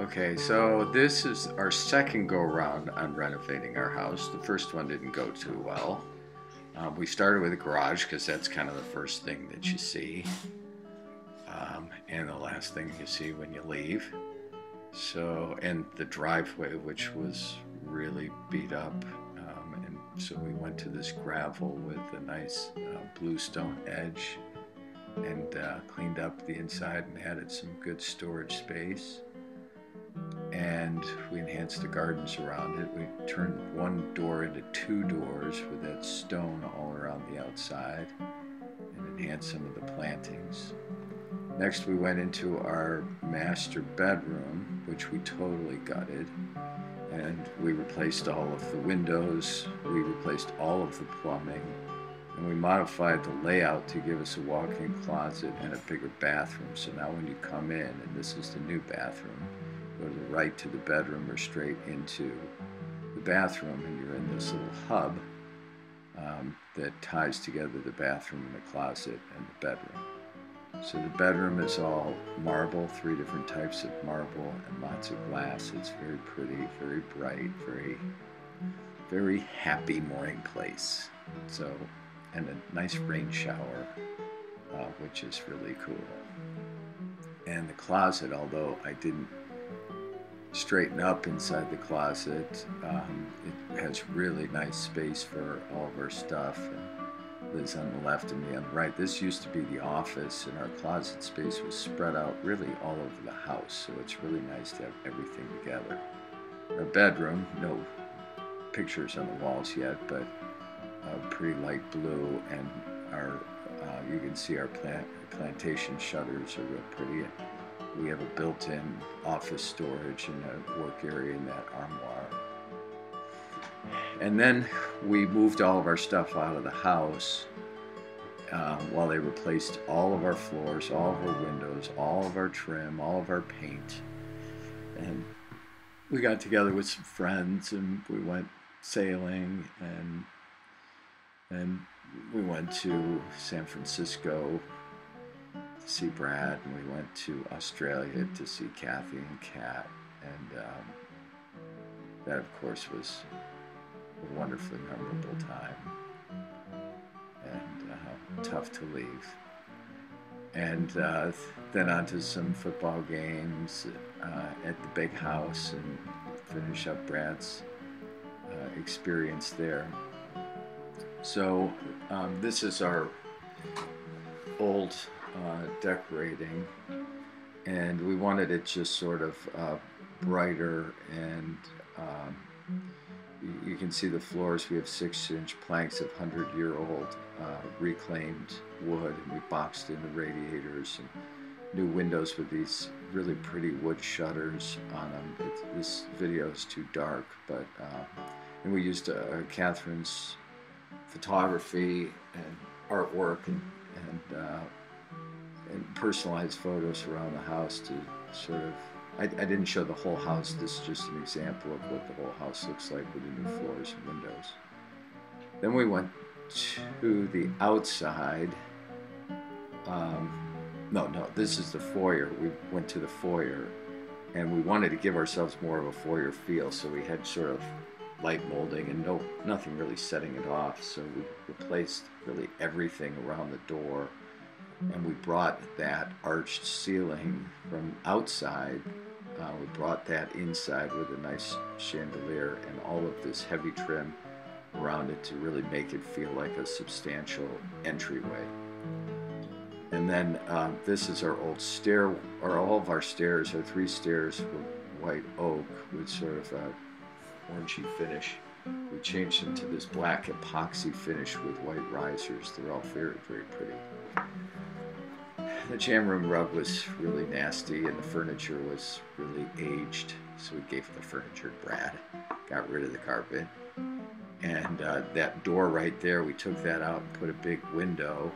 Okay, so this is our second go around on renovating our house. The first one didn't go too well. We started with a garage because that's kind of the first thing that you see, and the last thing you see when you leave. So, and the driveway, which was really beat up, and so we went to this gravel with a nice bluestone edge, and cleaned up the inside and added some good storage space. And we enhanced the gardens around it. We turned one door into two doors with that stone all around the outside and enhanced some of the plantings. Next, we went into our master bedroom, which we totally gutted, and we replaced all of the windows, we replaced all of the plumbing, and we modified the layout to give us a walk-in closet and a bigger bathroom. So now when you come in, and this is the new bathroom, go to the right to the bedroom or straight into the bathroom, and you're in this little hub that ties together the bathroom and the closet and the bedroom. So the bedroom is all marble, 3 different types of marble and lots of glass. It's very pretty, very bright, very happy morning place. So, and a nice rain shower, which is really cool. And the closet, although I didn't straighten up inside the closet, it has really nice space for all of our stuff. Liz on the left and me on the right. This used to be the office, and our closet space was spread out really all over the house, so it's really nice to have everything together. Our bedroom, no pictures on the walls yet, but pretty light blue, and our you can see our plantation shutters are real pretty. We have a built-in office storage and a work area in that armoire. And then we moved all of our stuff out of the house while they replaced all of our floors, all of our windows, all of our trim, all of our paint. And we got together with some friends and we went sailing, and we went to San Francisco to see Brad, and we went to Australia to see Kathy and Kat, and that of course was a wonderfully memorable time, and tough to leave. And then on to some football games at the big house, and finish up Brad's experience there. So this is our old decorating, and we wanted it just sort of brighter, and you can see the floors. We have 6-inch planks of 100-year-old reclaimed wood, and we boxed in the radiators, and new windows with these really pretty wood shutters on them. This video is too dark, but and we used Catherine's photography and artwork and personalized photos around the house to sort of, I didn't show the whole house. This is just an example of what the whole house looks like with the new floors and windows. Then we went to the outside. No, this is the foyer. We went to the foyer, and we wanted to give ourselves more of a foyer feel, so we had sort of light molding and nothing really setting it off. So we replaced really everything around the door, and we brought that arched ceiling from outside. We brought that inside with a nice chandelier and all of this heavy trim around it to really make it feel like a substantial entryway. And then this is our old stair, or all of our stairs. Our 3 stairs were white oak with sort of a orangey finish. We changed them to this black epoxy finish with white risers. They're all very, very pretty. The jam room rug was really nasty, and the furniture was really aged, so we gave the furniture to Brad, got rid of the carpet. And that door right there, we took that out and put a big window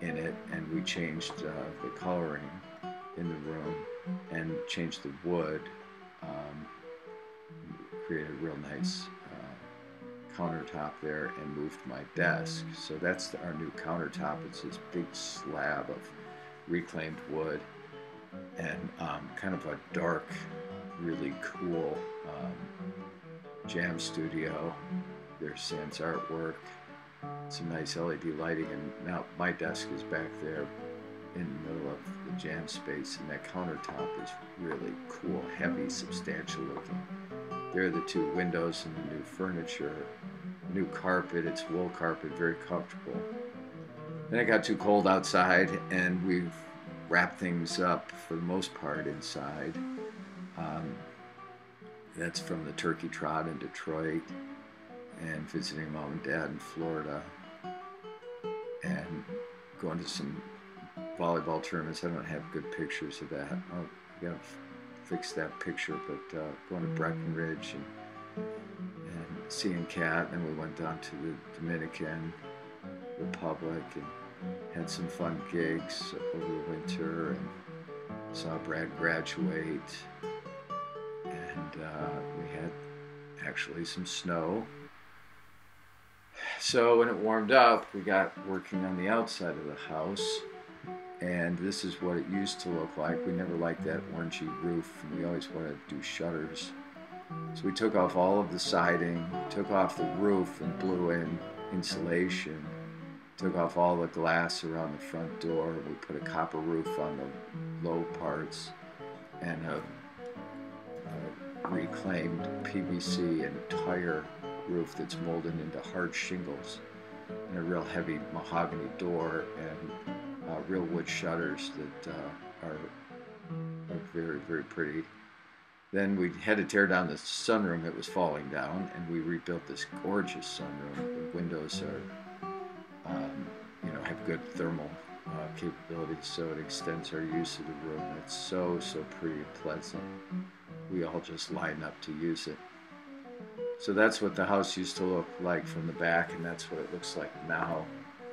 in it, and we changed the coloring in the room and changed the wood, created a real nice countertop there, and moved my desk. So that's our new countertop. It's this big slab of reclaimed wood and kind of a dark really cool jam studio. There's Sam's artwork, some nice LED lighting, and now my desk is back there in the middle of the jam space, and that countertop is really cool, heavy, substantial looking. There are the two windows and the new furniture, new carpet. It's wool carpet, very comfortable. Then it got too cold outside, and we've wrapped things up for the most part inside. Um, that's from the turkey trot in Detroit and visiting mom and dad in Florida and going to some volleyball tournaments. I don't have good pictures of that. I gotta fix that picture, but going to Breckenridge and seeing Kat, and we went down to the Dominican Republic and had some fun gigs over the winter and saw Brad graduate, and we had actually some snow. So when it warmed up, we got working on the outside of the house, and this is what it used to look like. We never liked that orangey roof, and we always wanted to do shutters. So we took off all of the siding, took off the roof and blew in insulation, took off all the glass around the front door. We put a copper roof on the low parts and a reclaimed PVC entire roof that's molded into hard shingles, and a real heavy mahogany door, and real wood shutters that are very, very pretty. Then we had to tear down the sunroom that was falling down, and we rebuilt this gorgeous sunroom. The windows are, have good thermal capabilities, so it extends our use of the room. It's so pretty and pleasant. We all just line up to use it. So that's what the house used to look like from the back, and that's what it looks like now.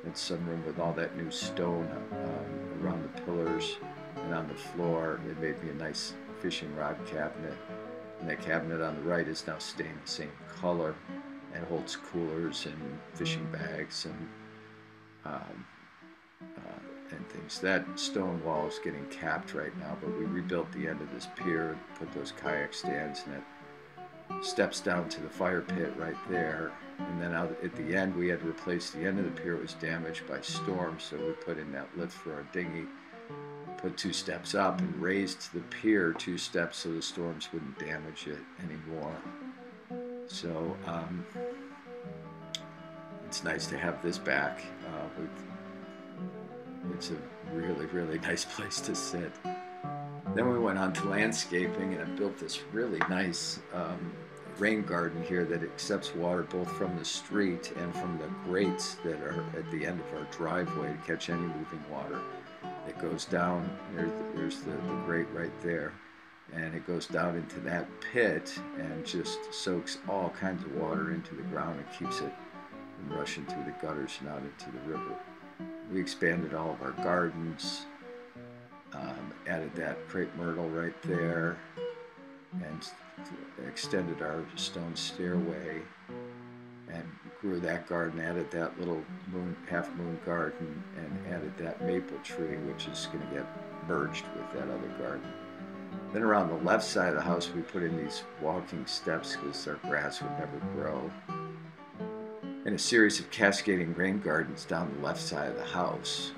It's sunroom with all that new stone around the pillars and on the floor. It made me a nice fishing rod cabinet, and that cabinet on the right is now stained the same color and holds coolers and fishing bags and things. That stone wall is getting capped right now, but we rebuilt the end of this pier, put those kayak stands, and it steps down to the fire pit right there. And then out at the end, we had to replace the end of the pier. It was damaged by storm, so we put in that lift for our dinghy, put 2 steps up, and raised the pier 2 steps so the storms wouldn't damage it anymore. So it's nice to have this back. It's a really, really nice place to sit. Then we went on to landscaping, and I built this really nice rain garden here that accepts water both from the street and from the grates that are at the end of our driveway to catch any moving water. It goes down, there's the grate right there, and it goes down into that pit and just soaks all kinds of water into the ground and keeps it from rushing through the gutters and out into the river. We expanded all of our gardens, added that crepe myrtle right there, and extended our stone stairway and grew that garden, added that little half moon garden, and added that maple tree, which is going to get merged with that other garden. Then around the left side of the house, we put in these walking steps because our grass would never grow, and a series of cascading rain gardens down the left side of the house,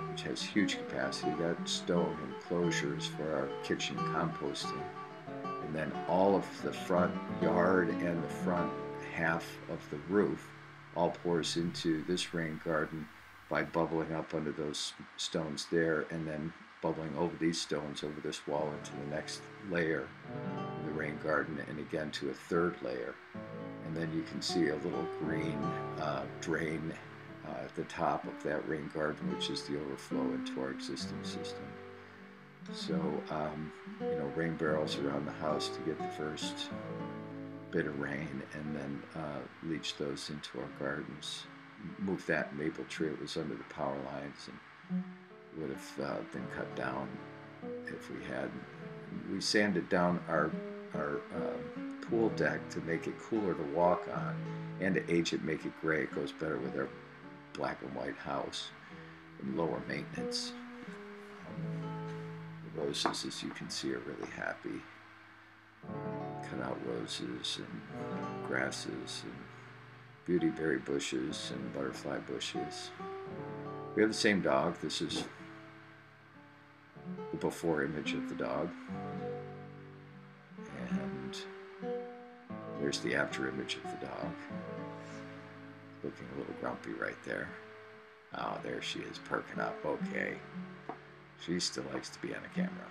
which has huge capacity. We got stone enclosures for our kitchen composting. And then all of the front yard and the front half of the roof all pours into this rain garden by bubbling up under those stones there, and then bubbling over these stones over this wall into the next layer of the rain garden, and again to a third layer. And then you can see a little green drain at the top of that rain garden, which is the overflow into our existing system. So, rain barrels around the house to get the first bit of rain, and then leach those into our gardens. Move that maple tree, it was under the power lines and would have been cut down if we had. We sanded down our pool deck to make it cooler to walk on, and to age it, make it gray. It goes better with our black and white house and lower maintenance. The roses, as you can see, are really happy. cut out roses and grasses and beautyberry bushes and butterfly bushes. We have the same dog. This is the before image of the dog. And there's the after image of the dog. Looking a little grumpy right there. Oh, there she is, perking up. Okay. She still likes to be on the camera.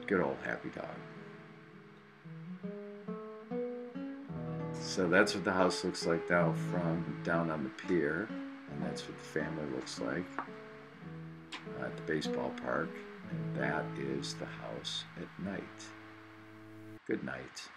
Good old happy dog. So that's what the house looks like now from down on the pier, and that's what the family looks like at the baseball park, and that is the house at night. Good night.